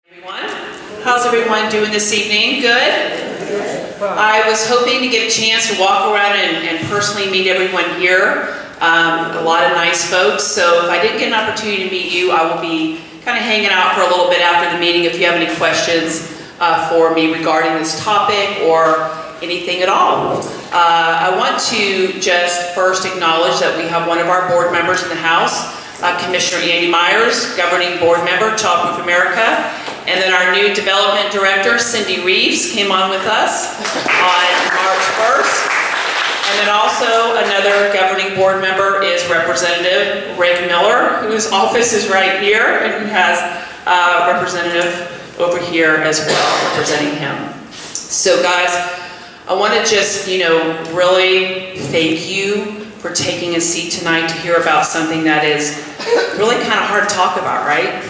Everyone, how's everyone doing this evening? Good? I was hoping to get a chance to walk around and personally meet everyone here. A lot of nice folks, so if I didn't get an opportunity to meet you, I will be kind of hanging out for a little bit after the meeting if you have any questions for me regarding this topic or anything at all. I want to just first acknowledge that we have one of our board members in the House, Commissioner Andy Myers, governing board member, Childproof America. And then our new development director, Cindy Reeves, came on with us on March 1st. And then also another governing board member is Representative Rick Miller, whose office is right here, and he has a representative over here as well, representing him. So guys, I want to just, really thank you for taking a seat tonight to hear about something that is really kind of hard to talk about, right?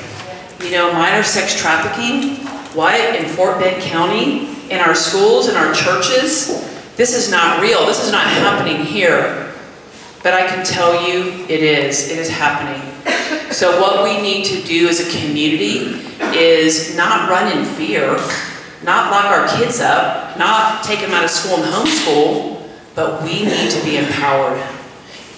Minor sex trafficking, what, in Fort Bend County, in our schools, in our churches, this is not real, this is not happening here. But I can tell you it is happening. So what we need to do as a community is not run in fear, not lock our kids up, not take them out of school and homeschool, but we need to be empowered.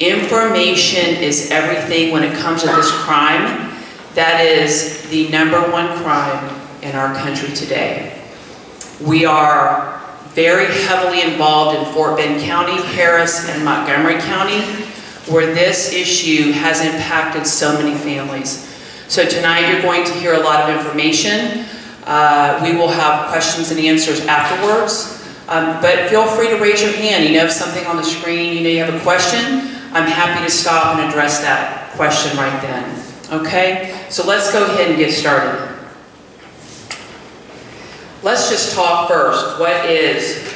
Information is everything when it comes to this crime. That is the #1 crime in our country today. We are very heavily involved in Fort Bend County, Harris, and Montgomery County, where this issue has impacted so many families. So tonight you're going to hear a lot of information. We will have questions and answers afterwards. But feel free to raise your hand. If something on the screen, you have a question, I'm happy to stop and address that question right then. Okay, so let's go ahead and get started. Let's just talk first. What is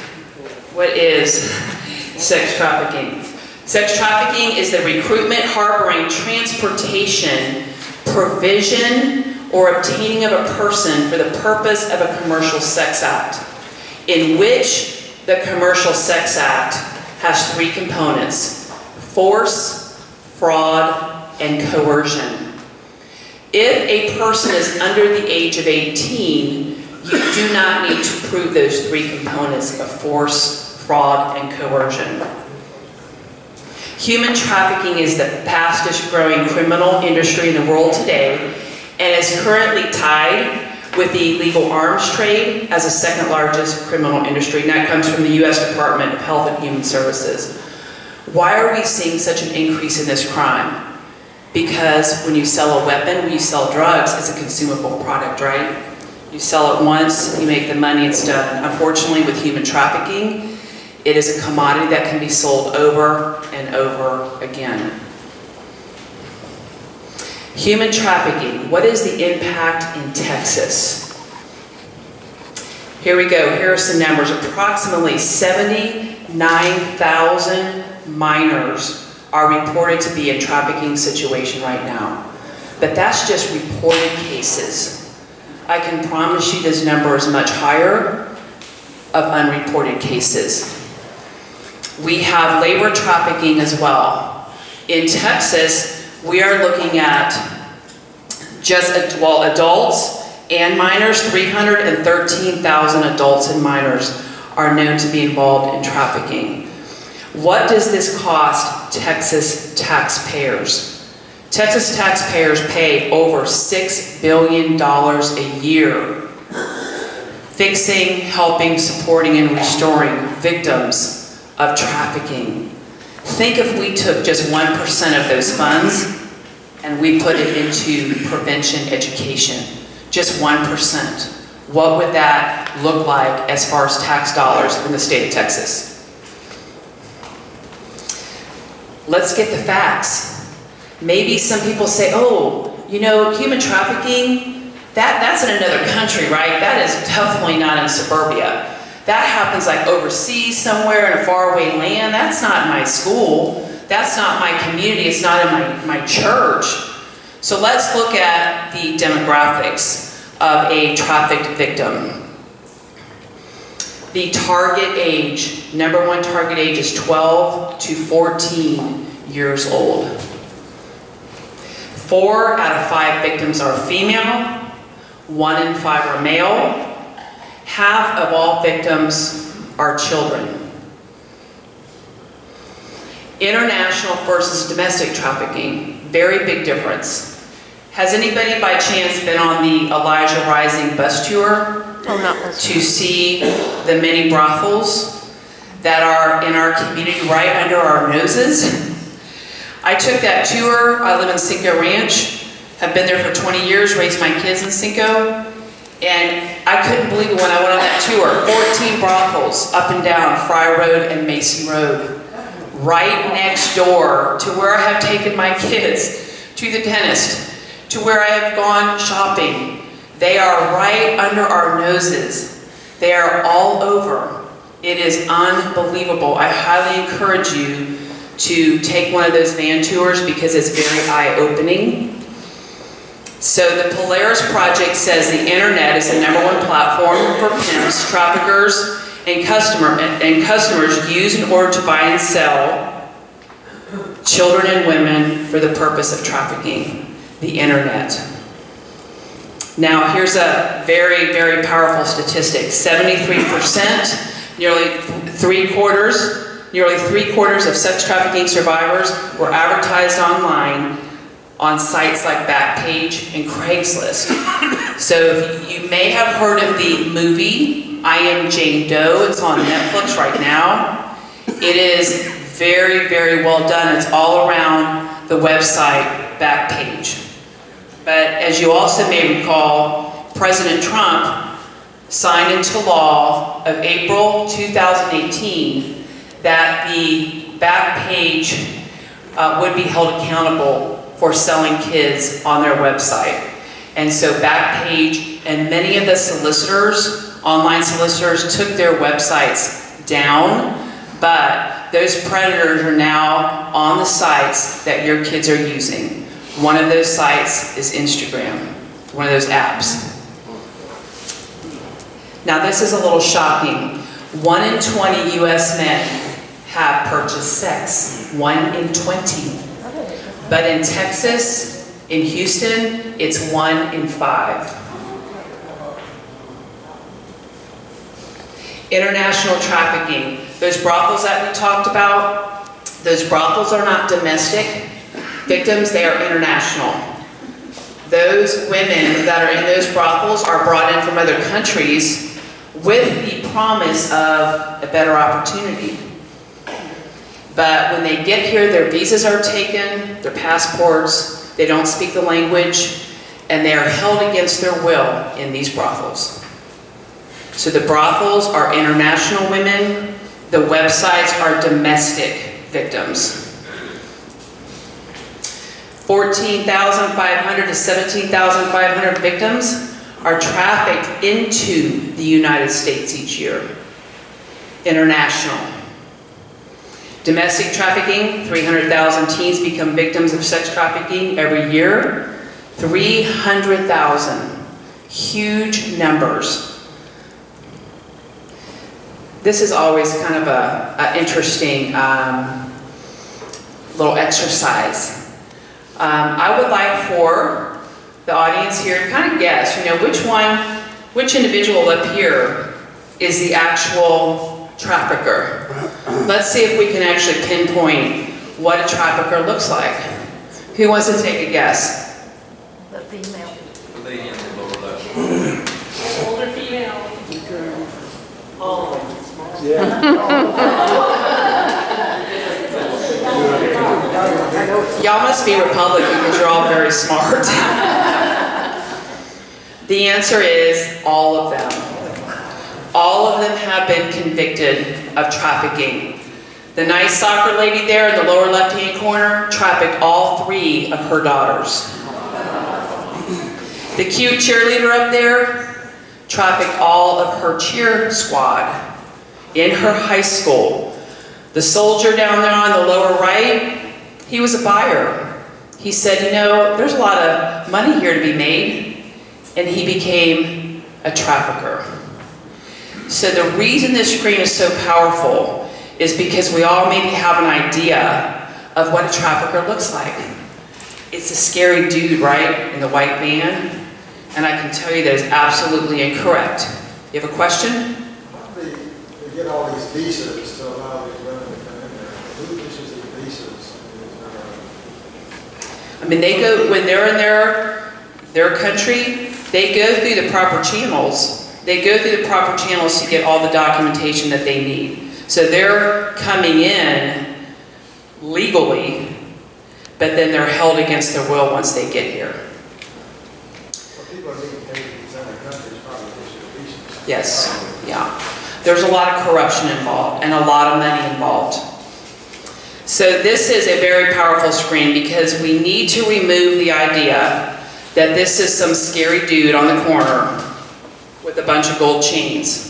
sex trafficking? Sex trafficking is the recruitment, harboring, transportation, provision, or obtaining of a person for the purpose of a commercial sex act, in which the commercial sex act has 3 components: force, fraud, and coercion. If a person is under the age of 18, you do not need to prove those 3 components of force, fraud, and coercion. Human trafficking is the fastest growing criminal industry in the world today and is currently tied with the illegal arms trade as the 2nd largest criminal industry, and that comes from the U.S. Department of Health and Human Services. Why are we seeing such an increase in this crime? Because when you sell a weapon, when you sell drugs, it's a consumable product, right? You sell it once, you make the money, it's done. Unfortunately, with human trafficking, it is a commodity that can be sold over and over again. Human trafficking, what is the impact in Texas? Here we go, here are some numbers. Approximately 79,000 minors are reported to be in trafficking situation right now. But that's just reported cases. I can promise you this number is much higher of unreported cases. We have labor trafficking as well. In Texas, we are looking at just adults and minors. 313,000 adults and minors are known to be involved in trafficking. What does this cost Texas taxpayers? Texas taxpayers pay over $6 billion a year fixing, helping, supporting, and restoring victims of trafficking. Think if we took just 1% of those funds and we put it into prevention education, just 1%. What would that look like as far as tax dollars in the state of Texas? Let's get the facts. Maybe some people say, oh, human trafficking, that's in another country, right? That is definitely not in suburbia. That happens like overseas somewhere in a faraway land. That's not in my school. That's not my community. It's not in my church. So let's look at the demographics of a trafficked victim. The target age, #1 target age is 12 to 14 years old. 4 out of 5 victims are female. 1 in 5 are male. Half of all victims are children. International versus domestic trafficking, very big difference. Has anybody by chance been on the Elijah Rising bus tour to see the many brothels that are in our community right under our noses? I took that tour. I live in Cinco Ranch, have been there for 20 years, raised my kids in Cinco, and I couldn't believe it when I went on that tour. 14 brothels up and down Fry Road and Mason Road, right next door to where I have taken my kids to the dentist, to where I have gone shopping. They are right under our noses. They are all over. It is unbelievable. I highly encourage you to take one of those van tours because it's very eye-opening. So the Polaris Project says the internet is the #1 platform for pimps, traffickers, and customers use in order to buy and sell children and women for the purpose of trafficking, the internet. Now here's a very, very powerful statistic. 73%, nearly three quarters of sex trafficking survivors were advertised online on sites like Backpage and Craigslist. So you may have heard of the movie I Am Jane Doe. It's on Netflix right now. It is very, very well done. It's all around the website Backpage. But as you also may recall, President Trump signed into law of April 2018 that the Backpage would be held accountable for selling kids on their website. And so Backpage and many of the solicitors, online solicitors, took their websites down, but those predators are now on the sites that your kids are using. One of those sites is Instagram, one of those apps. Now this is a little shocking. 1 in 20 US men have purchased sex. 1 in 20. But in Texas, in Houston, it's 1 in 5. International trafficking. Those brothels that we talked about, those brothels are not domestic victims, they are international. Those women that are in those brothels are brought in from other countries with the promise of a better opportunity. But when they get here, their visas are taken, their passports, they don't speak the language, and they are held against their will in these brothels. So the brothels are international women, the websites are domestic victims. 14,500 to 17,500 victims are trafficked into the United States each year. International. Domestic trafficking, 300,000 teens become victims of sex trafficking every year. 300,000. Huge numbers. This is always kind of an interesting little exercise. I would like for the audience here to kind of guess, which individual up here is the actual trafficker. Let's see if we can actually pinpoint what a trafficker looks like. Who wants to take a guess? The female. The lady in the lower left. Older female. Oh. Yeah. Y'all must be Republican because you're all very smart. The answer is all of them. All of them have been convicted of trafficking. The nice soccer lady there in the lower left-hand corner trafficked all 3 of her daughters. The cute cheerleader up there trafficked all of her cheer squad in her high school. The soldier down there on the lower right, he was a buyer. He said, there's a lot of money here to be made, and he became a trafficker. So the reason this screen is so powerful is because we all maybe have an idea of what a trafficker looks like. It's a scary dude, right, in the white van. And I can tell you that is absolutely incorrect. You have a question? They get all these visas to allow these women to come in there. Who issues these visas? I mean, they go, when they're in their country, they go through the proper channels. They go through the proper channels to get all the documentation that they need. So they're coming in legally, but then they're held against their will once they get here. So people are being paid in these other countries probably issue visas. Yes, yeah. There's a lot of corruption involved and a lot of money involved. So this is a very powerful screen because we need to remove the idea that this is some scary dude on the corner with a bunch of gold chains.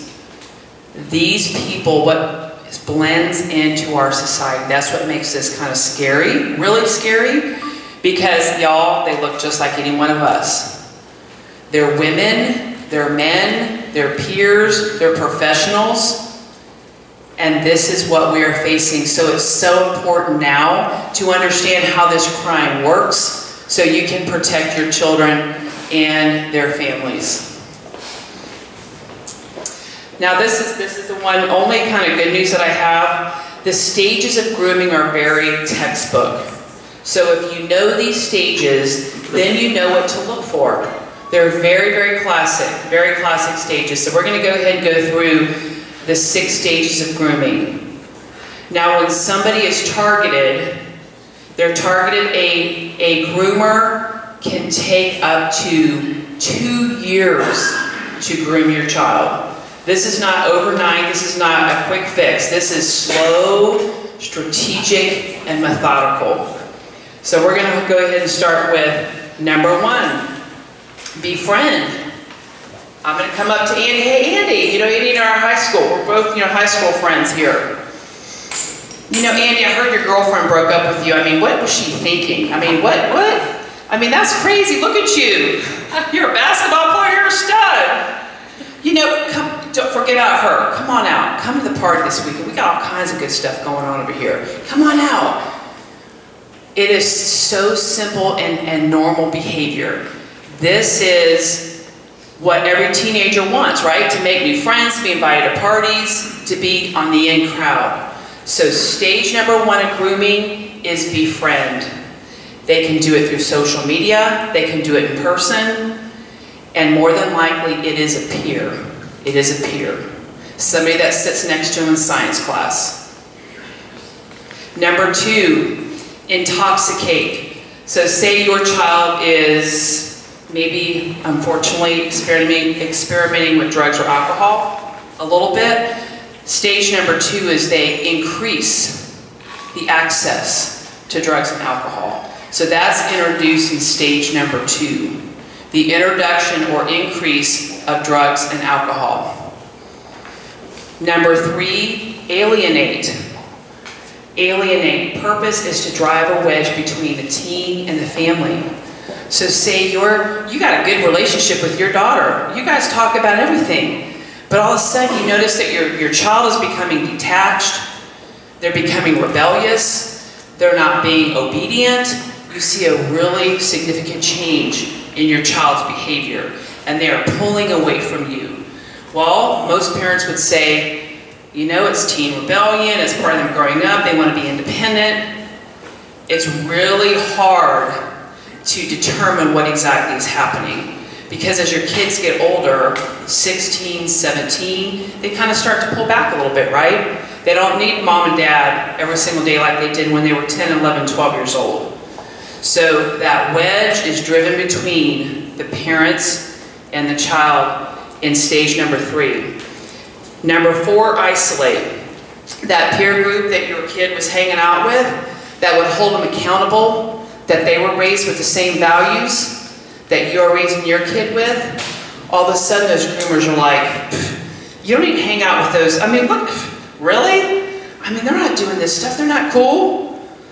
These people, what blends into our society, that's what makes this kind of scary, really scary, because y'all, they look just like any one of us. They're women, they're men, they're peers, they're professionals, and this is what we are facing. So it's so important now to understand how this crime works so you can protect your children and their families. Now this is the one only kind of good news that I have. The stages of grooming are very textbook. So if you know these stages, then you know what to look for. They're very, very classic stages. So we're going to go ahead and go through the 6 stages of grooming. Now when somebody is targeted, they're targeted, a groomer can take up to 2 years to groom your child. This is not overnight, this is not a quick fix. This is slow, strategic, and methodical. So we're going to go ahead and start with number 1, befriend. I'm going to come up to Andy. Hey Andy, you know Andy and I are high school. We're both, high school friends here. Andy, I heard your girlfriend broke up with you. I mean, what was she thinking? I mean, what? I mean, that's crazy. Look at you. You're a basketball player, you're a stud. Don't forget about her. Come on out. Come to the party this weekend. We got all kinds of good stuff going on over here. Come on out. It is so simple and normal behavior. This is what every teenager wants, right? To make new friends, to be invited to parties, to be on the in crowd. So stage number 1 of grooming is befriend. They can do it through social media. They can do it in person. And more than likely, it is a peer. It is a peer. Somebody that sits next to them in science class. Number 2, intoxicate. So say your child is maybe, unfortunately, experimenting with drugs or alcohol a little bit. Stage number 2 is they increase the access to drugs and alcohol. So that's introduced in stage number 2. The introduction or increase of drugs and alcohol. Number 3, alienate. Alienate. Purpose is to drive a wedge between the teen and the family. So say you got a good relationship with your daughter. You guys talk about everything. But all of a sudden you notice that your child is becoming detached. They're becoming rebellious. They're not being obedient. You see a really significant change in your child's behavior, and they are pulling away from you. Well, most parents would say, it's teen rebellion, it's part of them growing up, they want to be independent. It's really hard to determine what exactly is happening, because as your kids get older, 16, 17, they kind of start to pull back a little bit, right? They don't need mom and dad every single day like they did when they were 10, 11, 12 years old. So that wedge is driven between the parents and the child in stage number 3. Number 4, isolate. That peer group that your kid was hanging out with, that would hold them accountable, that they were raised with the same values that you're raising your kid with, all of a sudden those groomers are like, you don't need to hang out with those. I mean, look, really? I mean, they're not doing this stuff. They're not cool.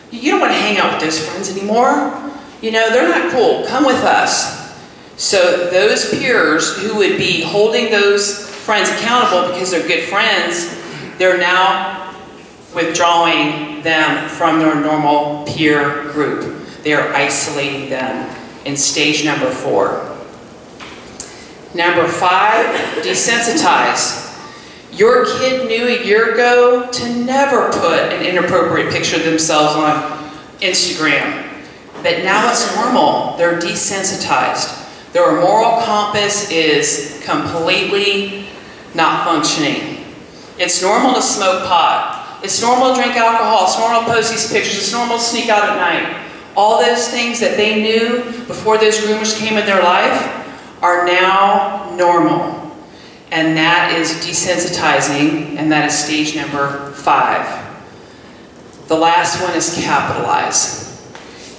You don't want to hang out with those friends anymore. They're not cool. Come with us. So those peers who would be holding those friends accountable because they're good friends, they're now withdrawing them from their normal peer group. They are isolating them in stage number 4. Number 5, desensitize. Your kid knew a year ago to never put an inappropriate picture of themselves on Instagram. But now it's normal. They're desensitized. Their moral compass is completely not functioning. It's normal to smoke pot. It's normal to drink alcohol. It's normal to post these pictures. It's normal to sneak out at night. All those things that they knew before those rumors came in their life are now normal. And that is desensitizing, and that is stage number 5. The last one is capitalize.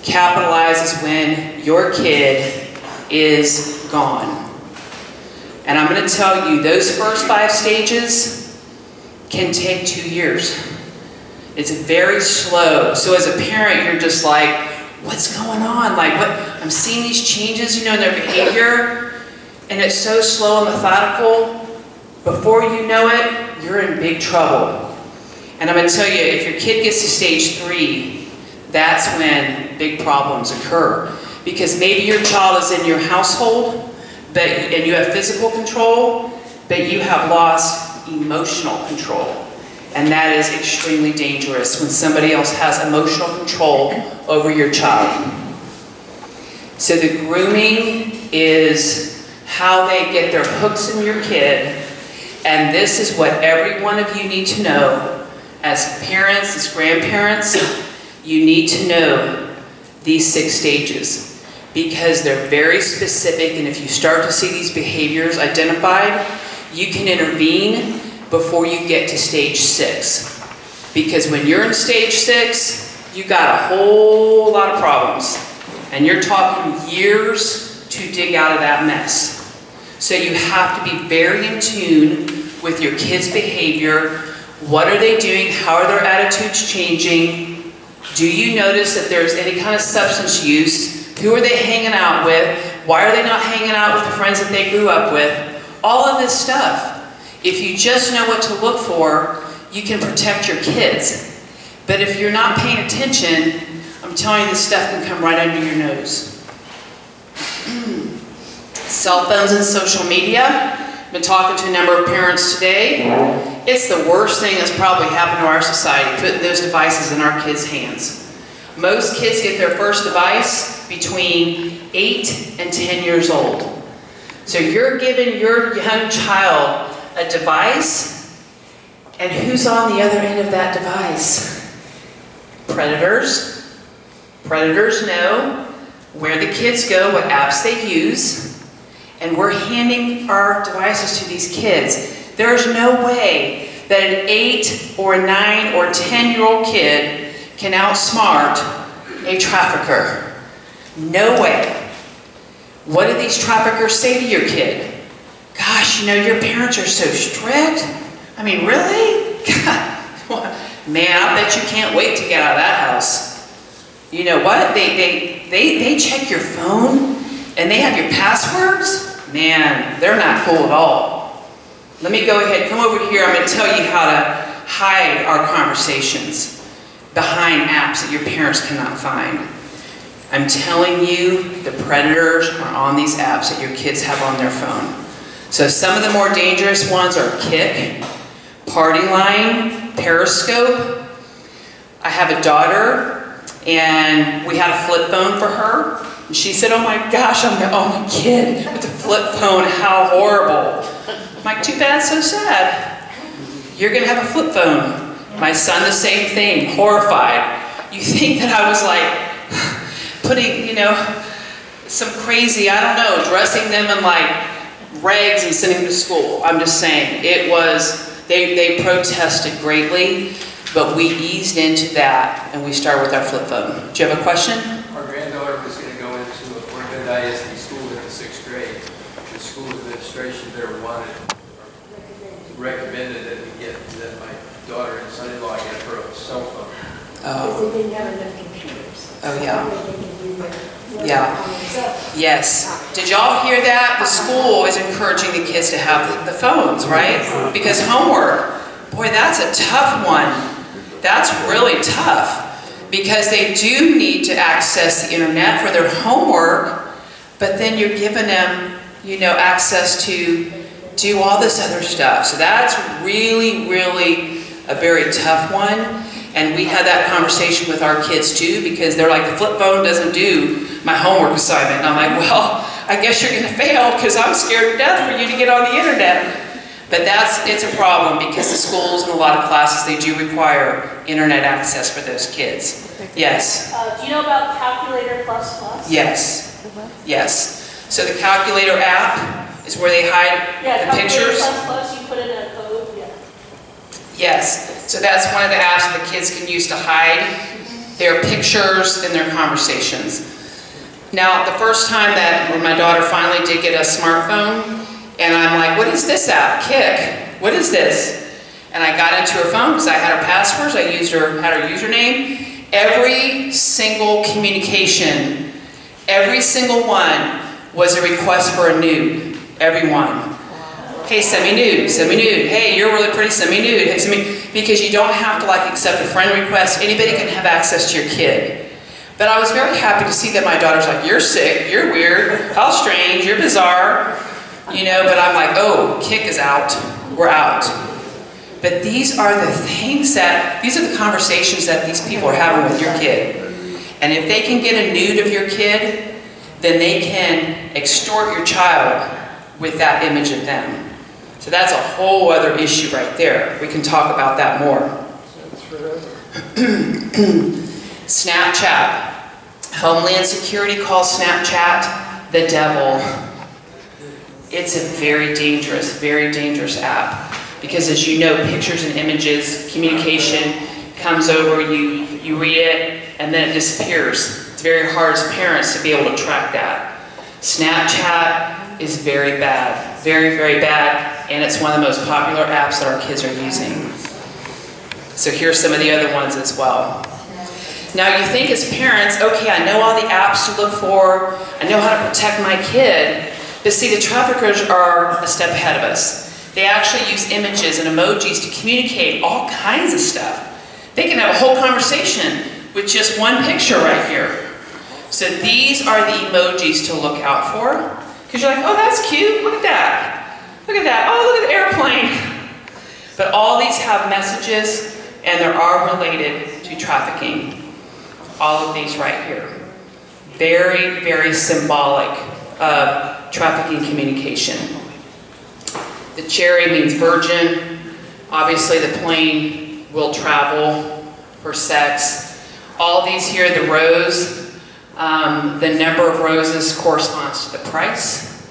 Capitalize is when your kid is gone. And I'm going to tell you, those first 5 stages can take 2 years. It's very slow. So as a parent, you're just like, what's going on? Like, what? I'm seeing these changes, you know, in their behavior, and it's so slow and methodical. Before you know it, you're in big trouble. And I'm going to tell you, if your kid gets to stage 3, that's when big problems occur. Because maybe your child is in your household, and you have physical control, but you have lost emotional control. And that is extremely dangerous when somebody else has emotional control over your child. So the grooming is how they get their hooks in your kid. And this is what every one of you need to know. As parents, as grandparents, you need to know these 6 stages. Because they're very specific, and if you start to see these behaviors identified, you can intervene before you get to stage 6. Because when you're in stage 6, you got a whole lot of problems. And you're talking years to dig out of that mess. So you have to be very in tune with your kids' behavior. What are they doing? How are their attitudes changing? Do you notice that there's any kind of substance use? Who are they hanging out with? Why are they not hanging out with the friends that they grew up with? All of this stuff. If you just know what to look for, you can protect your kids. But if you're not paying attention, I'm telling you, this stuff can come right under your nose. Cell phones and social media. I've been talking to a number of parents today. It's the worst thing that's probably happened to our society, putting those devices in our kids' hands. Most kids get their first device between 8 and 10 years old. So you're giving your young child a device, and who's on the other end of that device? Predators. Predators know where the kids go, what apps they use, and we're handing our devices to these kids. There's no way that an 8 or a 9 or 10-year-old kid can outsmart a trafficker. No way. What do these traffickers say to your kid? Gosh, you know, your parents are so strict. I mean, really? God, man, I bet you can't wait to get out of that house. You know what? They check your phone and they have your passwords? Man, they're not cool at all. Let me go ahead, come over here. I'm going to tell you how to hide our conversations behind apps that your parents cannot find. I'm telling you, the predators are on these apps that your kids have on their phone. So some of the more dangerous ones are Kick, Party Line, Periscope. I have a daughter, and we had a flip phone for her. And she said, oh my gosh, my kid with the flip phone, how horrible. I'm like, too bad, so sad. You're going to have a flip phone. My son, the same thing, horrified. You think that I was like putting, you know, some crazy, I don't know, dressing them in like rags and sending them to school. I'm just saying, it was, they protested greatly, but we eased into that and we started with our flip phone. Do you have a question? Our granddaughter was going to go into a Fort ISD school in the 6th grade. The school administration there recommended that my daughter and son-in-law get her a cell phone. Because they didn't have enough computers. Oh, yeah. Yeah. Yes. Did y'all hear that? The school is encouraging the kids to have the phones, right? Because homework, boy, that's a tough one. That's really tough. Because they do need to access the internet for their homework, but then you're giving them you know, access to do all this other stuff. So that's really, really a very tough one. And we had that conversation with our kids too, because they're like, the flip phone doesn't do my homework assignment. And I'm like, well, I guess you're gonna fail because I'm scared to death for you to get on the internet. But it's a problem because the schools and a lot of classes, they do require internet access for those kids. Yes? Do you know about Calculator Plus Plus? Yes. Yes. So the Calculator app is where they hide the pictures? Plus Plus, you put in a code, yeah. Yes. So that's one of the apps that the kids can use to hide their pictures and their conversations. Now, the first time that my daughter finally did get a smartphone, and I'm like, what is this app? Kik. What is this? And I got into her phone because I had her passwords, had her username. Every single communication, every single one was a request for a nude. Every one. Hey, send me nude, send me nude. Hey, you're really pretty, send me nude. Hey, send me, because you don't have to like accept a friend request. Anybody can have access to your kid. But I was very happy to see that my daughter's like, you're sick, you're weird, how strange, you're bizarre. You know, but I'm like, oh, Kik is out, we're out. But these are the things these are the conversations that these people are having with your kid. And if they can get a nude of your kid, then they can extort your child with that image of them. So that's a whole other issue right there. We can talk about that more. Snapchat. Homeland Security calls Snapchat the devil. It's a very dangerous app. Because as you know, pictures and images, communication comes over, you read it, and then it disappears. It's very hard as parents to be able to track that. Snapchat is very bad, very bad, and it's one of the most popular apps that our kids are using. So here's some of the other ones as well. Now you think as parents, okay, I know all the apps to look for, I know how to protect my kid, but see, the traffickers are a step ahead of us. They actually use images and emojis to communicate all kinds of stuff. They can have a whole conversation with just one picture right here. So these are the emojis to look out for. Because you're like, oh, that's cute, look at that. Look at that, oh, look at the airplane. But all these have messages, and they are related to trafficking. All of these right here. Very symbolic of trafficking communication. The cherry means virgin. Obviously the plane will travel for sex. All these here, the rose, the number of roses corresponds to the price.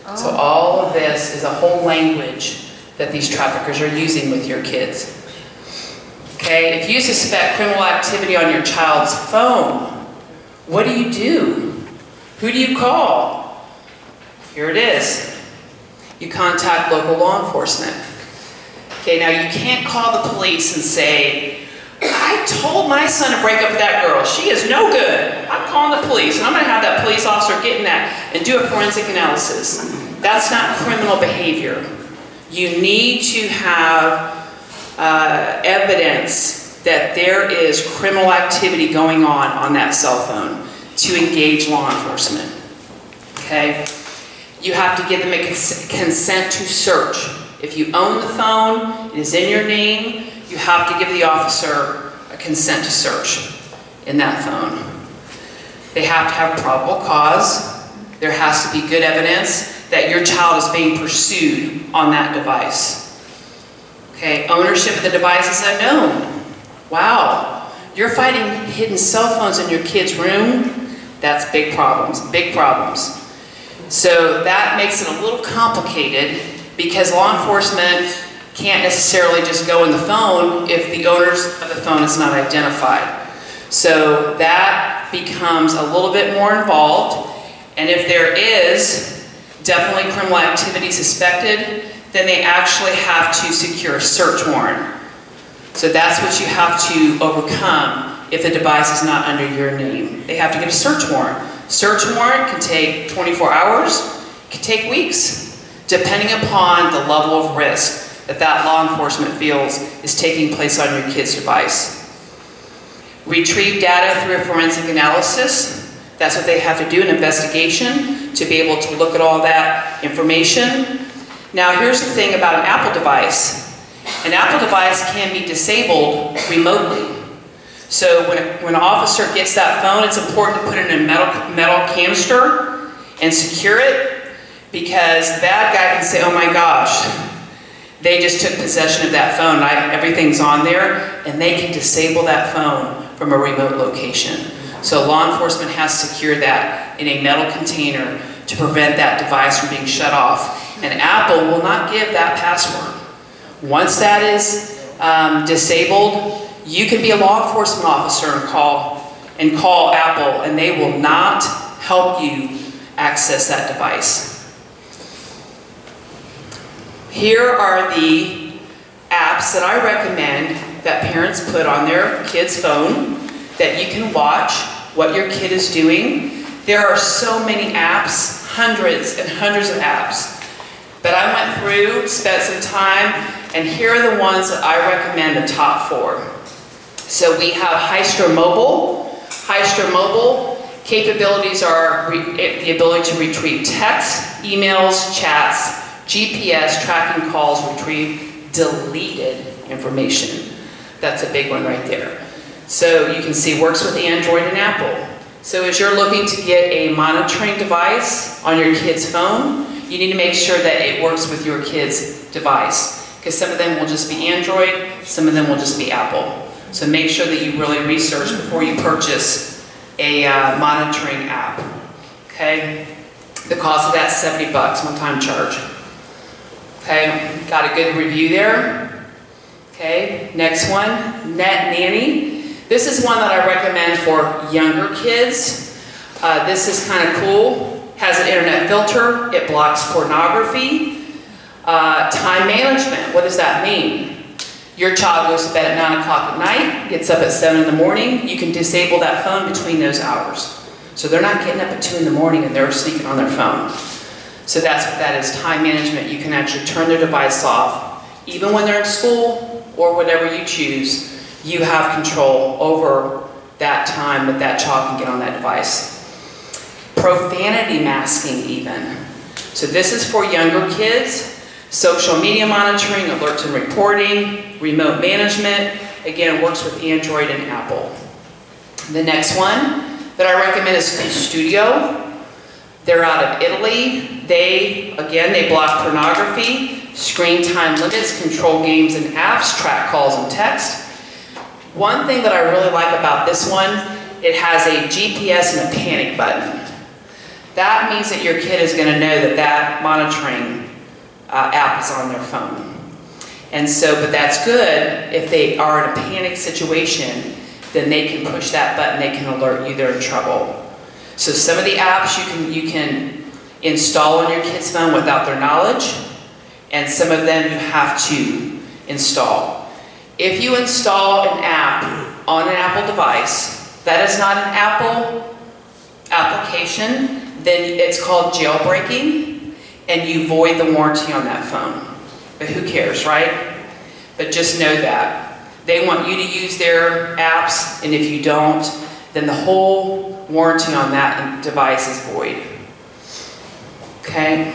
Oh. So all of this is a whole language that these traffickers are using with your kids. Okay, if you suspect criminal activity on your child's phone, what do? Who do you call? Here it is. You contact local law enforcement. Okay, now you can't call the police and say, I told my son to break up with that girl. She is no good. I'm calling the police, and I'm going to have that police officer get in that and do a forensic analysis. That's not criminal behavior. You need to have evidence that there is criminal activity going on that cell phone to engage law enforcement. Okay? You have to give them a consent to search. If you own the phone, it is in your name, you have to give the officer a consent to search in that phone. They have to have probable cause. There has to be good evidence that your child is being pursued on that device. Okay, ownership of the device is unknown. Wow, you're finding hidden cell phones in your kid's room? That's big problems, big problems. So that makes it a little complicated because law enforcement can't necessarily just go in the phone if the owners of the phone is not identified. So that becomes a little bit more involved, and if there is definitely criminal activity suspected, then they actually have to secure a search warrant. So that's what you have to overcome if the device is not under your name. They have to get a search warrant. Search warrant can take 24 hours, it can take weeks, depending upon the level of risk that law enforcement feels is taking place on your kid's device. Retrieve data through a forensic analysis. That's what they have to do, an investigation, to be able to look at all that information. Now here's the thing about an Apple device. An Apple device can be disabled remotely. So when an officer gets that phone, it's important to put it in a metal canister and secure it, because the bad guy can say, oh my gosh, they just took possession of that phone, everything's on there, and they can disable that phone from a remote location. So law enforcement has secured that in a metal container to prevent that device from being shut off. And Apple will not give that password. Once that is disabled, you can be a law enforcement officer and call Apple, and they will not help you access that device. Here are the apps that I recommend that parents put on their kid's phone that you can watch what your kid is doing. There are so many apps, hundreds and hundreds of apps. But I went through, spent some time, and here are the ones that I recommend, the top 4. So we have Hyster Mobile. Hyster Mobile capabilities are the ability to retrieve text, emails, chats, GPS, tracking calls, retrieve deleted information. That's a big one right there. So you can see works with Android and Apple. So as you're looking to get a monitoring device on your kid's phone, you need to make sure that it works with your kid's device, because some of them will just be Android, some of them will just be Apple. So make sure that you really research before you purchase a monitoring app. Okay? The cost of that is $70, one-time charge. Okay, got a good review there. Okay, next one, Net Nanny. This is one that I recommend for younger kids. This is kind of cool. Has an internet filter. It blocks pornography. Time management. What does that mean? Your child goes to bed at 9 o'clock at night, gets up at 7 in the morning. You can disable that phone between those hours. So they're not getting up at 2 in the morning and they're sleeping on their phone. So that's what that is, time management. You can actually turn their device off. Even when they're in school or whatever you choose, you have control over that time that that child can get on that device. Profanity masking even. So this is for younger kids. Social media monitoring, alerts and reporting, remote management. Again, it works with Android and Apple. The next one that I recommend is Studio. They're out of Italy. They block pornography, screen time limits, control games and apps, track calls and text. One thing that I really like about this one, it has a GPS and a panic button. That means that your kid is going to know that that monitoring app is on their phone. And so, but that's good if they are in a panic situation, then they can push that button, they can alert you they're in trouble. So some of the apps you can install on your kid's phone without their knowledge, and some of them you have to install. If you install an app on an Apple device that is not an Apple application, then it's called jailbreaking, and you void the warranty on that phone. But who cares, right? But just know that. They want you to use their apps, and if you don't, then the whole warranty on that device is void. Okay?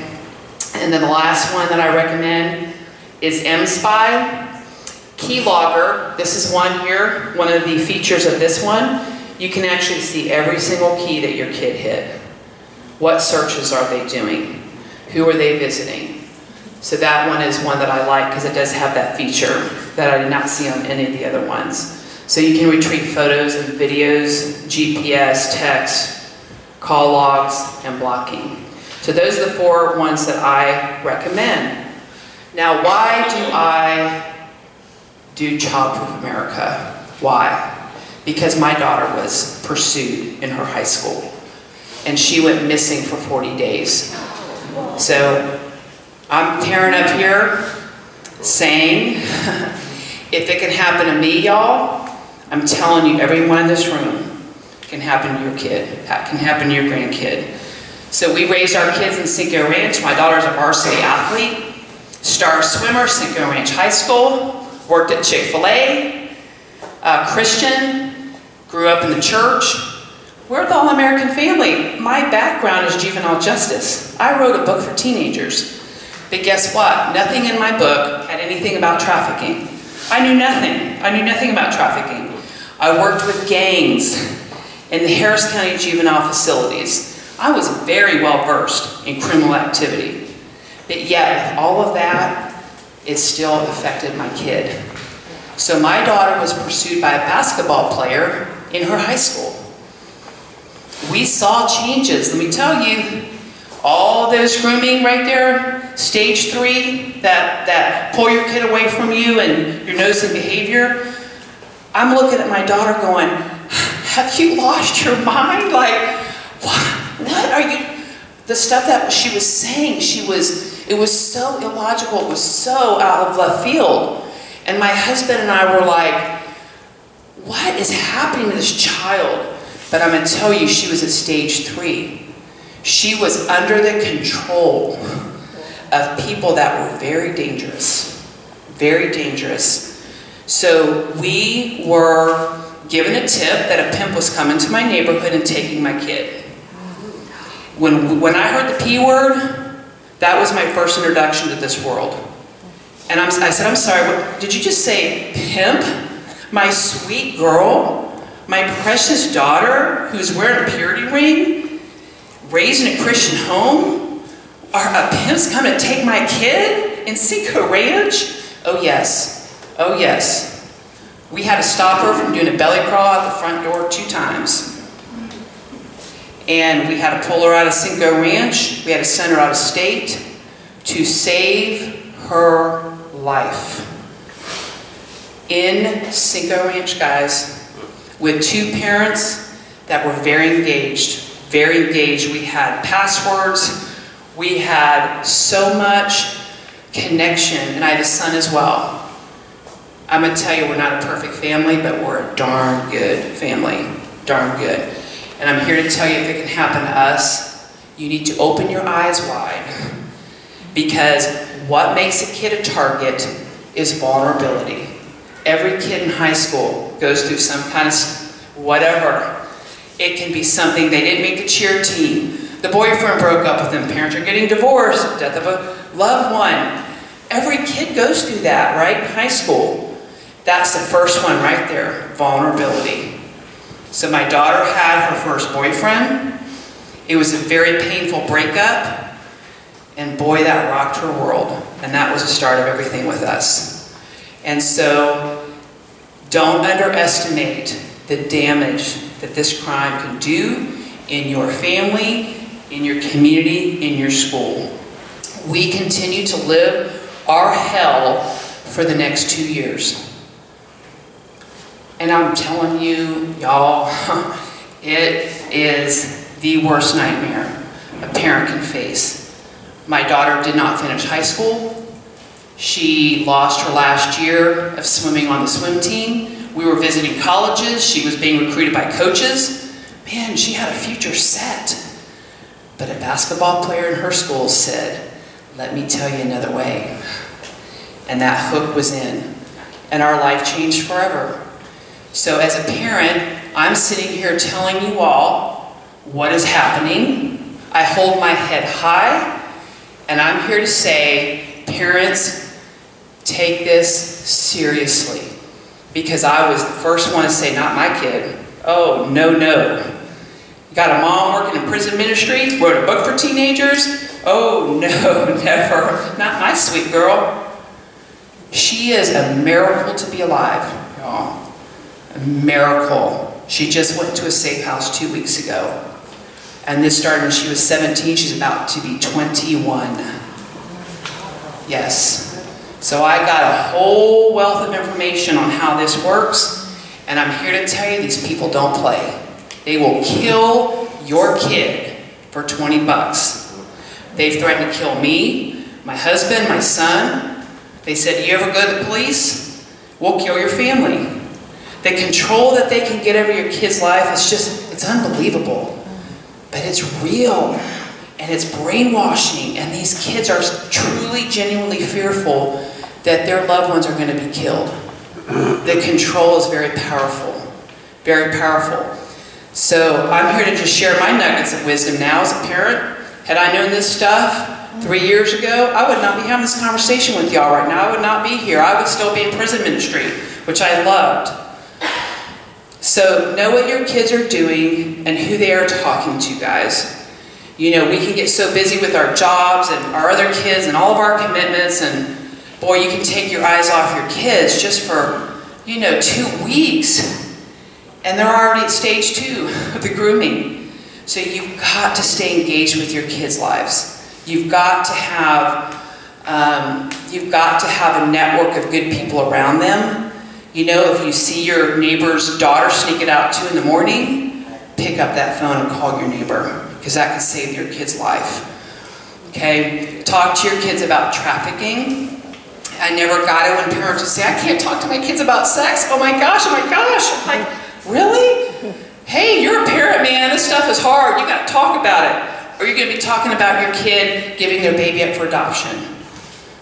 And then the last one that I recommend is mSpy. Keylogger, this is one here. One of the features of this one, you can actually see every single key that your kid hit. What searches are they doing? Who are they visiting? So that one is one that I like because it does have that feature that I did not see on any of the other ones. So you can retrieve photos and videos, GPS, text, call logs, and blocking. So those are the 4 ones that I recommend. Now, why do I do Childproof America? Why? Because my daughter was pursued in her high school, and she went missing for 40 days. So I'm tearing up here saying, if it can happen to me, y'all, I'm telling you, everyone in this room, can happen to your kid. That can happen to your grandkid. So we raised our kids in Cinco Ranch. My daughter's a varsity athlete, star swimmer, Cinco Ranch High School, worked at Chick-fil-A, Christian, grew up in the church, We're the all-American family. My background is juvenile justice. I wrote a book for teenagers. But guess what? Nothing in my book had anything about trafficking. I knew nothing. I knew nothing about trafficking. I worked with gangs in the Harris County juvenile facilities. I was very well versed in criminal activity. But yet, with all of that, it still affected my kid. So my daughter was pursued by a basketball player in her high school. We saw changes. Let me tell you, all those grooming right there, stage 3, that pull your kid away from you and your nosy behavior. I'm looking at my daughter going, have you lost your mind? Like, what are you? The stuff that she was saying, it was so illogical, it was so out of left field. And my husband and I were like, what is happening to this child? But I'm going to tell you, she was at stage 3. She was under the control of people that were very dangerous. Very dangerous. So we were given a tip that a pimp was coming to my neighborhood and taking my kid. When I heard the P word, that was my first introduction to this world. And I said, I'm sorry, what, did you just say pimp? My sweet girl? My precious daughter who's wearing a purity ring? Raised in a Christian home? Are a pimp's coming to take my kid in Cinco Ranch? Oh yes. Oh yes. We had to stop her from doing a belly crawl out the front door 2 times. And we had to pull her out of Cinco Ranch. We had to send her out of state to save her life. In Cinco Ranch, guys, with 2 parents that were very engaged. Very engaged. We had passwords. We had so much connection. And I had a son as well. I'm going to tell you, we're not a perfect family, but we're a darn good family. Darn good. And I'm here to tell you, if it can happen to us, you need to open your eyes wide. Because what makes a kid a target is vulnerability. Every kid in high school goes through some kind of whatever. It can be something, they didn't make the cheer team. The boyfriend broke up with them. Parents are getting divorced. Death of a loved one. Every kid goes through that, right? In high school. That's the first one right there. Vulnerability. So my daughter had her first boyfriend. It was a very painful breakup. And boy, that rocked her world. And that was the start of everything with us. And so, don't underestimate the damage that this crime can do in your family, in your community, in your school. We continue to live our hell for the next 2 years. And I'm telling you, y'all, it is the worst nightmare a parent can face. My daughter did not finish high school. She lost her last year of swimming on the swim team. We were visiting colleges. She was being recruited by coaches. Man, she had a future set. But a basketball player in her school said, let me tell you another way. And that hook was in. And our life changed forever. So as a parent, I'm sitting here telling you all what is happening. I hold my head high. And I'm here to say, parents, take this seriously. Because I was the first one to say, not my kid. Oh, no, no. You got a mom working in prison ministry, wrote a book for teenagers? Oh, no, never. Not my sweet girl. She is a miracle to be alive, y'all. A miracle. She just went to a safe house 2 weeks ago. And this started when she was 17. She's about to be 21. Yes. So I got a whole wealth of information on how this works. And I'm here to tell you, these people don't play. They will kill your kid for 20 bucks. They've threatened to kill me, my husband, my son. They said, you ever go to the police? We'll kill your family. The control that they can get over your kid's life is just, it's unbelievable. But it's real, and it's brainwashing, and these kids are truly, genuinely fearful that their loved ones are going to be killed. The control is very powerful, very powerful. So I'm here to just share my nuggets of wisdom now as a parent. Had I known this stuff 3 years ago, I would not be having this conversation with y'all right now. I would not be here. I would still be in prison ministry, which I loved. So know what your kids are doing and who they are talking to, guys. You know, we can get so busy with our jobs and our other kids and all of our commitments, and boy, you can take your eyes off your kids just for, 2 weeks. And they're already at stage 2 of the grooming. So you've got to stay engaged with your kids' lives. You've got to have a network of good people around them. If you see your neighbor's daughter sneak it out 2 in the morning, pick up that phone and call your neighbor, because that can save your kid's life. Okay? Talk to your kids about trafficking. I never got it when parents would say, I can't talk to my kids about sex. Oh my gosh, oh my gosh. I'm like, really? Hey, you're a parent, man. This stuff is hard. You got to talk about it. Or you're going to be talking about your kid giving their baby up for adoption.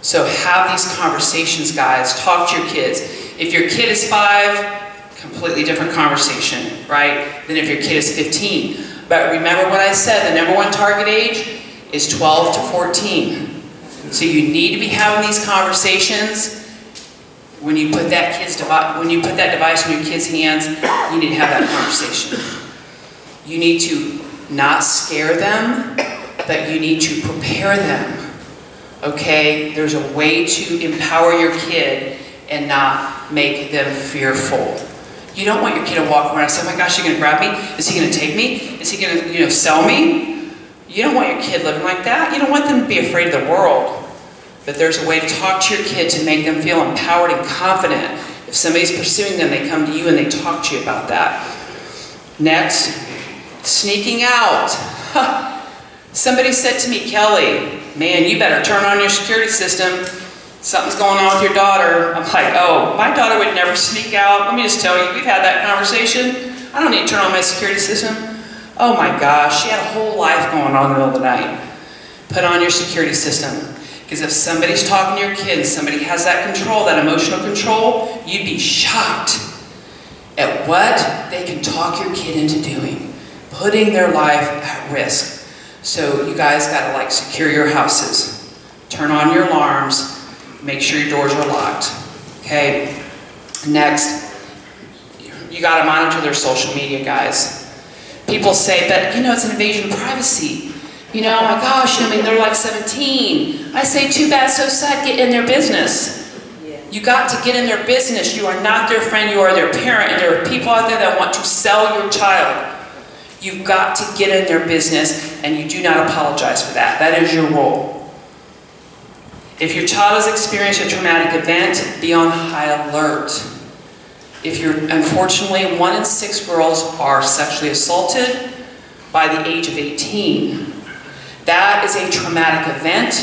So have these conversations, guys. Talk to your kids. If your kid is 5, completely different conversation, right? Than if your kid is 15. But remember what I said, the number 1 target age is 12 to 14. So you need to be having these conversations. When you put that device in your kid's hands, you need to have that conversation. You need to not scare them, but you need to prepare them. Okay? There's a way to empower your kid and not make them fearful. You don't want your kid to walk around and say, oh my gosh, you're going to grab me? Is he going to take me? Is he going to, sell me? You don't want your kid living like that. You don't want them to be afraid of the world. But there's a way to talk to your kid to make them feel empowered and confident. If somebody's pursuing them, they come to you and they talk to you about that. Next, sneaking out. Somebody said to me, Kelly, man, you better turn on your security system. Something's going on with your daughter. I'm like, oh, my daughter would never sneak out. Let me just tell you, we've had that conversation. I don't need to turn on my security system. Oh my gosh, she had a whole life going on in the middle of the night. Put on your security system. Because if somebody's talking to your kids, somebody has that control, that emotional control, you'd be shocked at what they can talk your kid into doing. Putting their life at risk. So you guys got to secure your houses. Turn on your alarms. Make sure your doors are locked. Okay? Next, you got to monitor their social media, guys. People say, but it's an invasion of privacy. Oh my gosh, they're 17. I say, too bad, so sad, get in their business. You got to get in their business. You are not their friend, you are their parent, and there are people out there that want to sell your child. You've got to get in their business, and you do not apologize for that. That is your role. If your child has experienced a traumatic event, be on high alert. Unfortunately, 1 in 6 girls are sexually assaulted by the age of 18. That is a traumatic event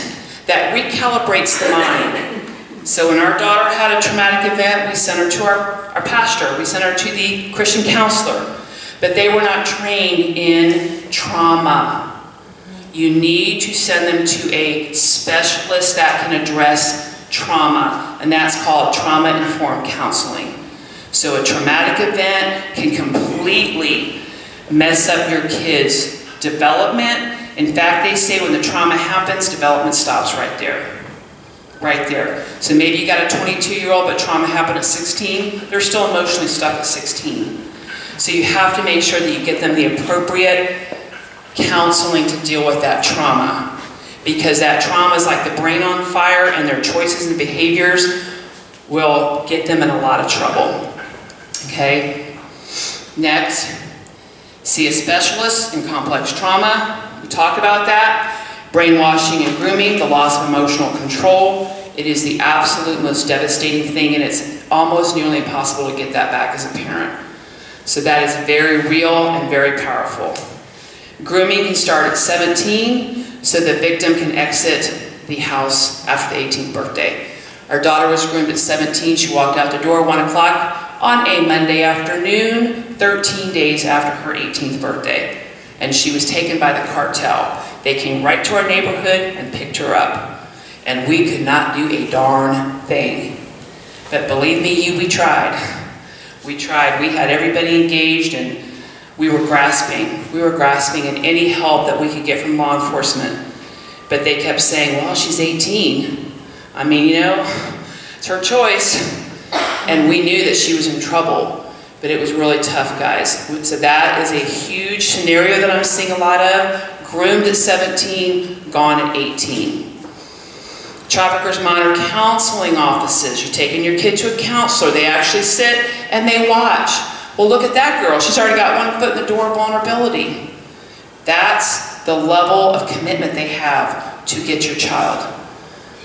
that recalibrates the mind. So when our daughter had a traumatic event, we sent her to our pastor. We sent her to the Christian counselor. But they were not trained in trauma. You need to send them to a specialist that can address trauma. And that's called trauma-informed counseling. So a traumatic event can completely mess up your kids' development. In fact, they say when the trauma happens, development stops right there. Right there. So maybe you got a 22-year-old, but trauma happened at 16. They're still emotionally stuck at 16. So you have to make sure that you get them the appropriate counseling to deal with that trauma. Because that trauma is like the brain on fire, and their choices and behaviors will get them in a lot of trouble. Okay? Next, see a specialist in complex trauma. We talked about that. Brainwashing and grooming, the loss of emotional control. It is the absolute most devastating thing, and it's almost nearly impossible to get that back as a parent. So that is very real and very powerful. Grooming can start at 17, so the victim can exit the house after the 18th birthday. Our daughter was groomed at 17. She walked out the door 1 o'clock on a Monday afternoon, 13 days after her 18th birthday. And she was taken by the cartel. They came right to our neighborhood and picked her up. And we could not do a darn thing. But believe me, we tried. We tried. We had everybody engaged, and we were grasping at any help that we could get from law enforcement. But they kept saying, well, she's 18. I mean, you know, it's her choice. And we knew that she was in trouble. But it was really tough, guys. So that is a huge scenario that I'm seeing a lot of. Groomed at 17, gone at 18. Traffickers monitor counseling offices. You're taking your kid to a counselor. They actually sit and they watch. Well, look at that girl. She's already got one foot in the door of vulnerability. That's the level of commitment they have to get your child.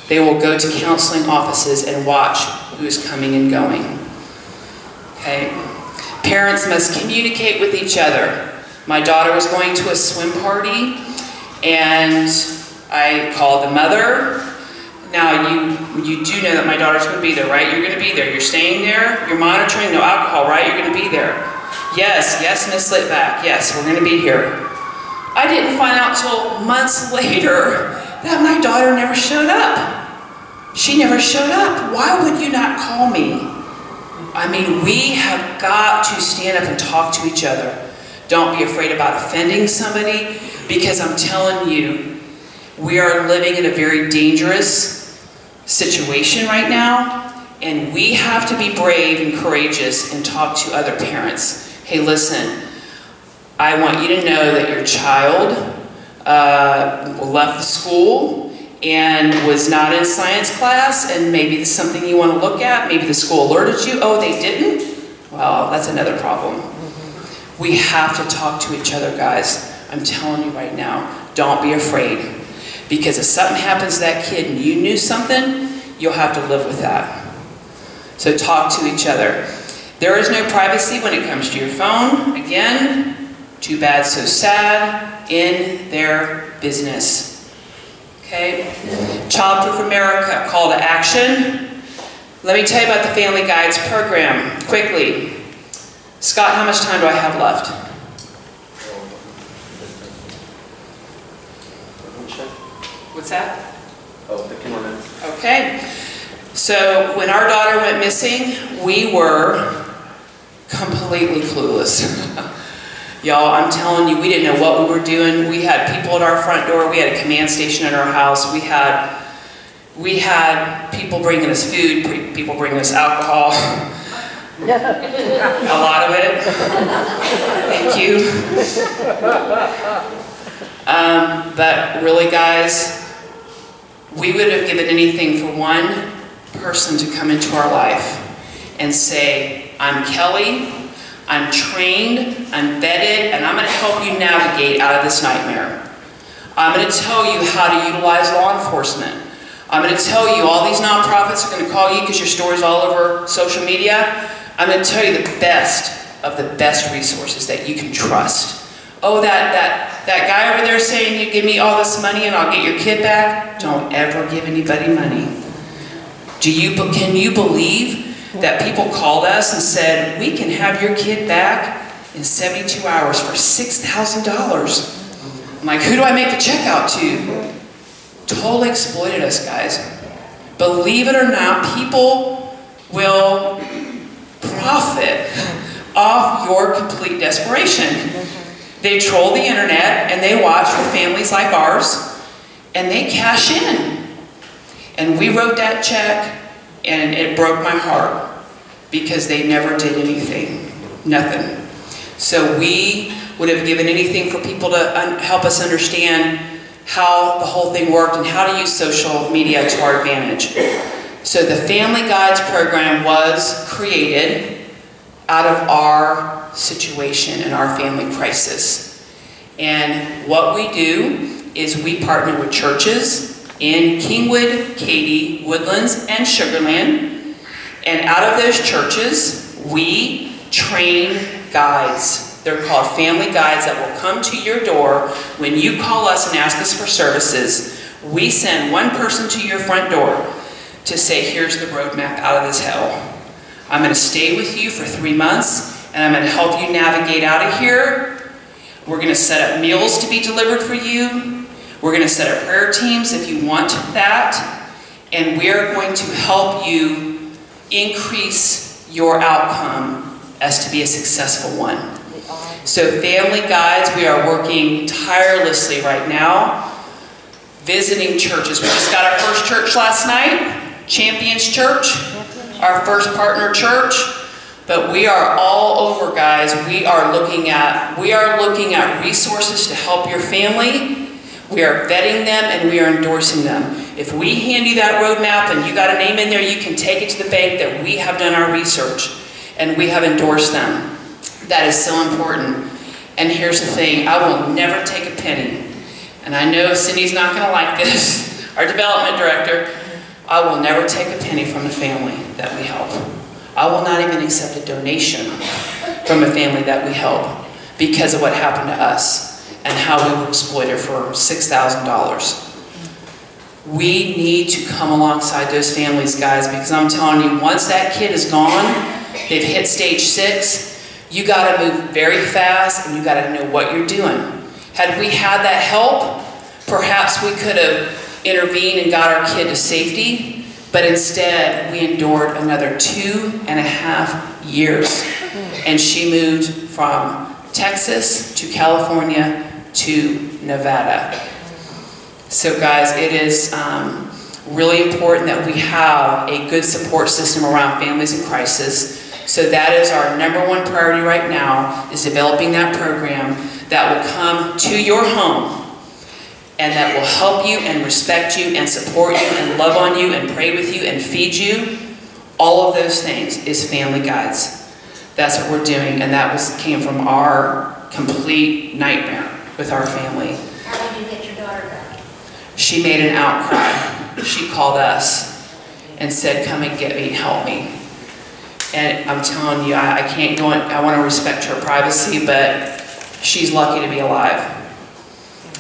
They will go to counseling offices and watch who is coming and going. Okay? Parents must communicate with each other. My daughter was going to a swim party, and I called the mother. Now, you do know that my daughter's going to be there, right? You're going to be there. You're staying there. You're monitoring. No alcohol, right? You're going to be there. Yes, Miss Litvak. Yes, we're going to be here. I didn't find out till months later that my daughter never showed up. She never showed up. Why would you not call me? I mean, we have got to stand up and talk to each other. Don't be afraid about offending somebody, because I'm telling you, we are living in a very dangerous situation right now, and we have to be brave and courageous and talk to other parents. Hey, listen, I want you to know that your child left the school and was not in science class, and maybe it's something you want to look at. Maybe the school alerted you. Oh, they didn't? Well, that's another problem. We have to talk to each other, guys. I'm telling you right now, don't be afraid. Because if something happens to that kid and you knew something, you'll have to live with that. So talk to each other. There is no privacy when it comes to your phone. Again, too bad, so sad, in their business. Okay? Childproof America, call to action. Let me tell you about the Family Guides program, quickly. Scott, how much time do I have left? What's that? Oh, 15 more minutes. Okay. So when our daughter went missing, we were completely clueless. Y'all, I'm telling you, we didn't know what we were doing. We had people at our front door. We had a command station at our house. We had people bringing us food, people bringing us alcohol. A lot of it. Thank you. But really, guys, we would have given anything for one person to come into our life and say, I'm Kelly, I'm trained, I'm vetted, and I'm going to help you navigate out of this nightmare. I'm going to tell you how to utilize law enforcement. I'm going to tell you all these nonprofits are going to call you because your story's all over social media. I'm going to tell you the best of the best resources that you can trust. Oh, that guy over there saying you give me all this money and I'll get your kid back? Don't ever give anybody money. Can you believe that people called us and said, we can have your kid back in 72 hours for $6,000? I'm like, who do I make the check out to? Totally exploited us, guys. Believe it or not, people will profit off your complete desperation. They troll the internet and they watch for families like ours and they cash in. And we wrote that check and it broke my heart because they never did anything. Nothing. So we would have given anything for people to help us understand how the whole thing worked and how to use social media to our advantage. So the Family Guides program was created out of our situation and our family crisis. And what we do is we partner with churches in Kingwood, Katy, Woodlands, and Sugarland. And out of those churches, we train guides. They're called family guides that will come to your door when you call us and ask us for services. We send one person to your front door to say, here's the roadmap out of this hell. I'm going to stay with you for 3 months, and I'm going to help you navigate out of here. We're going to set up meals to be delivered for you. We're going to set up prayer teams if you want that. And we're going to help you increase your outcome as to be a successful one. So family guides, we are working tirelessly right now, visiting churches. We just got our first church last night, Champions Church, our first partner church. But we are all over, guys. We are looking at resources to help your family. We are vetting them and we are endorsing them. If we hand you that roadmap and you got a name in there, you can take it to the bank that we have done our research and we have endorsed them. That is so important. And here's the thing, I will never take a penny. And I know Cindy's not going to like this, our development director. I will never take a penny from the family that we help. I will not even accept a donation from a family that we help because of what happened to us and how we were exploited for $6,000. We need to come alongside those families, guys, because I'm telling you, once that kid is gone, they've hit stage 6, you got to move very fast and you got to know what you're doing. Had we had that help, perhaps we could have intervened and got our kid to safety, but instead we endured another 2.5 years. And she moved from Texas to California to Nevada. So guys, it is really important that we have a good support system around families in crisis. So that is our #1 priority right now, is developing that program that will come to your home and that will help you and respect you and support you and love on you and pray with you and feed you. All of those things is Family Guides. That's what we're doing, and that came from our complete nightmare with our family. How did you get your daughter back? She made an outcry. She called us and said, come and get me, help me. And I'm telling you, I can't go in, I want to respect her privacy, but she's lucky to be alive.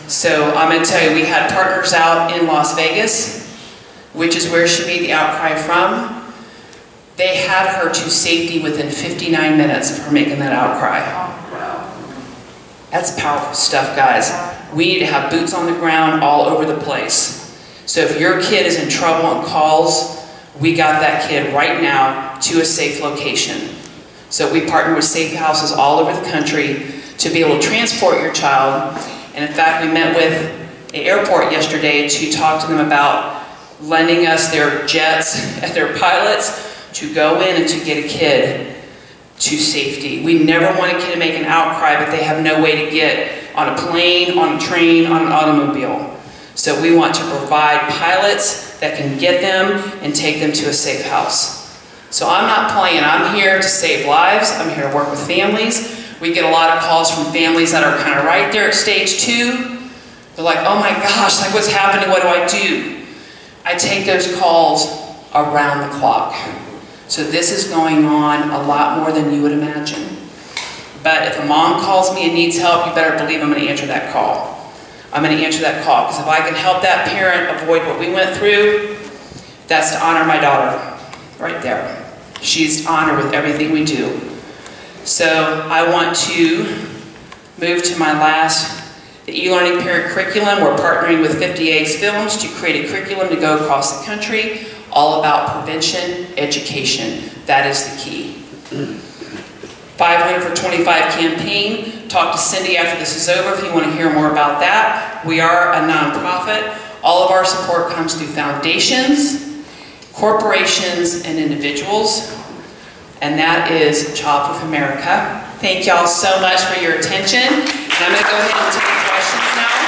So I'm going to tell you, we had partners out in Las Vegas, which is where she made the outcry from. They had her to safety within 59 minutes of her making that outcry. That's powerful stuff, guys. We need to have boots on the ground all over the place. So if your kid is in trouble and calls, we got that kid right now to a safe location. So we partner with safe houses all over the country to be able to transport your child. And in fact, we met with the airport yesterday to talk to them about lending us their jets and their pilots to go in and to get a kid to safety. We never want a kid to make an outcry, but they have no way to get on a plane, on a train, on an automobile. So we want to provide pilots that can get them and take them to a safe house. So I'm not playing. I'm here to save lives. I'm here to work with families. We get a lot of calls from families that are kind of right there at stage 2. They're like, oh my gosh, like what's happening? What do I do? I take those calls around the clock. So this is going on a lot more than you would imagine. But if a mom calls me and needs help, you better believe I'm going to answer that call. I'm going to answer that call, because if I can help that parent avoid what we went through, that's to honor my daughter right there. She's honored with everything we do. So I want to move to my last, the e-learning parent curriculum. We're partnering with 50 Eggs Films to create a curriculum to go across the country, all about prevention, education. That is the key. 500 for 25 campaign. Talk to Cindy after this is over if you want to hear more about that. We are a nonprofit. All of our support comes through foundations, corporations, and individuals. And that is Childproof America. Thank y'all so much for your attention. And I'm going to go ahead and take questions now.